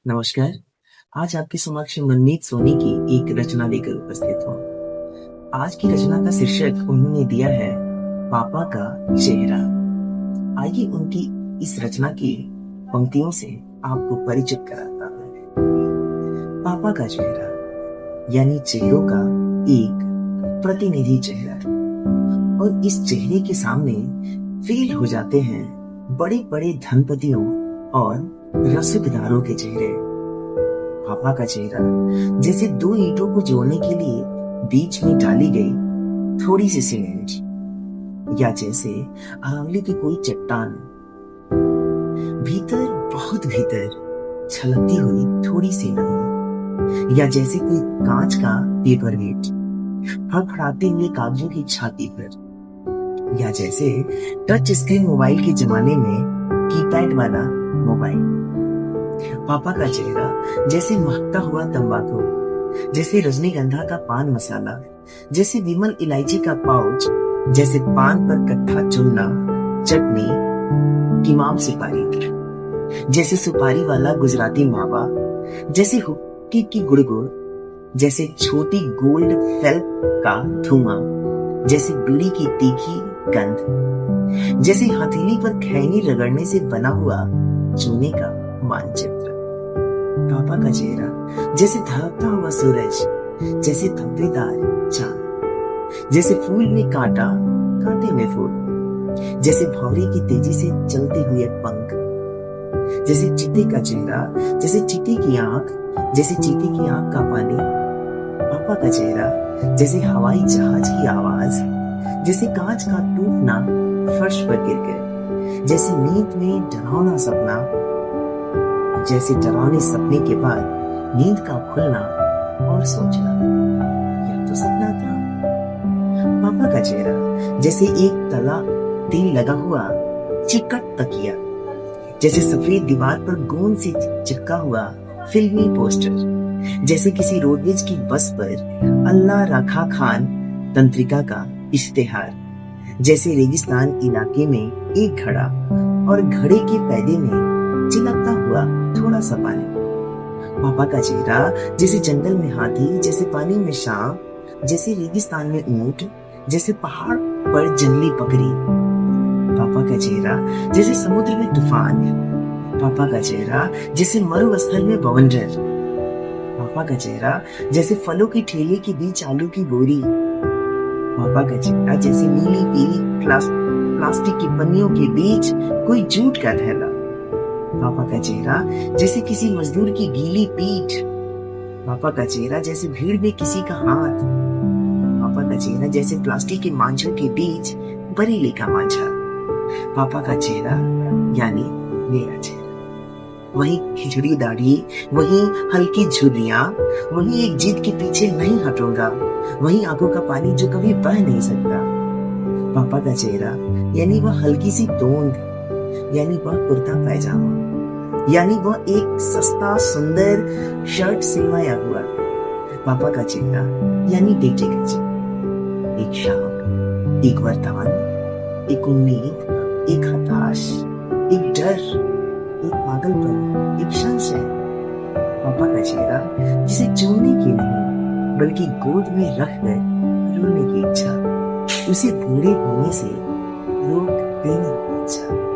नमस्कार। आज आपके समक्ष मनमीत सोनी की एक रचना लेकर उपस्थित हूँ। आज की रचना का शीर्षक उन्होंने दिया है पापा का चेहरा। आइए उनकी इस रचना की पंक्तियों से आपको परिचित कराता हूँ। पापा का चेहरा यानी चेहरों का एक प्रतिनिधि चेहरा, और इस चेहरे के सामने फेल हो जाते हैं बड़े बड़े धनपतियों और रसूखदारों के चेहरे। पापा का चेहरा जैसे दो ईंटों को जोड़ने के लिए बीच में डाली गई थोड़ी सी सीमेंट, या जैसे आंवले की कोई चट्टान, भीतर बहुत भीतर छलकती हुई थोड़ी सी नमी, या जैसे कोई कांच का पेपर वेट फड़फड़ाते हुए कागजों की छाती पर, या जैसे टच स्क्रीन मोबाइल के जमाने में कीपैड वाला मोबाइल। पापा का चेहरा जैसे महकता हुआ तंबाकू, जैसे रजनीगंधा का पान मसाला, जैसे विमल इलायची का पाउच, जैसे पान पर कट्ठा चुनना, चटनी, किमाम सुपारी, जैसे सुपारी वाला गुजराती मावा, जैसे हुक्के की गुड़गुड़, जैसे छोटी गोल्ड फेल्प का धुआं, जैसे बीड़ी की तीखी गंध, जैसे हथेली पर खैनी रगड़ने से बना हुआ चूने का मानचित्र। पापा का चेहरा जैसे धड़कता हुआ सूरज, जैसे धब्बेदार चांद, जैसे फूल में कांटा, कांटे में फूल, जैसे भौरे की तेजी से चलते हुए पंख, जैसे चीते का चेहरा, जैसे चीते की आंख, जैसे चीते की आंख का पानी। पापा का चेहरा जैसे हवाई जहाज की आवाज, जैसे कांच का टूटना फर्श पर गिर गए, जैसे नींद में डरावना सपना, जैसे डरावने सपने के बाद नींद का खुलना और सोचना यह तो सपना था। पापा का चेहरा जैसे एक तला तेल लगा हुआ चिकट तकिया, जैसे सफेद दीवार पर गोंद से चिपका हुआ फिल्मी पोस्टर, जैसे किसी रोडवेज की बस पर अल्लाह रखा खान तंत्रिका का इश्तेहार, जैसे रेगिस्तान इलाके में एक घड़ा और घड़े के पैदे में चिलकता हुआ थोड़ा सा पानी। पापा का चेहरा जैसे जंगल में हाथी, जैसे पानी में सांप, जैसे रेगिस्तान में ऊंट, जैसे पहाड़ पर जंगली बकरी। पापा का चेहरा जैसे समुद्र में तूफान, पापा का चेहरा जैसे मरुस्थल में बवंडर, पापा का चेहरा जैसे फलों की ठेले के बीच आलू की बोरी, पापा का चेहरा जैसे नीली पीली प्लास्टिक की पन्नियों के बीच कोई जूट का थैला, पापा का चेहरा जैसे किसी मजदूर की गीली पीठ, पापा का चेहरा जैसे भीड़ में किसी का हाथ, पापा का चेहरा जैसे प्लास्टिक के मांझों के बीच बरेली का मांझा। पापा का चेहरा यानी मेरा चेहरा, वही खिचड़ी दाढ़ी, वही हल्की झुर्रियां, वही एक जिद के पीछे नहीं हटूंगा, वही आंखों का पानी जो कभी बह नहीं सकता। पापा का चेहरा यानी वह हल्की सी तोंद, यानी वह कुर्ता पैजामा, यानी वह एक सस्ता सुंदर शर्ट सिलवाया हुआ। पापा का चेहरा यानी बेटे का चेहरा, एक शाम, एक वर्तमान, एक उम्मीद, एक हताश, एक डर, एक पागलपन, एक संशय। पापा का चेहरा जिसे चूमने की नहीं बल्कि गोद में रख कर रोने की इच्छा, उसे बूढ़े होने से रोक देने की इच्छा।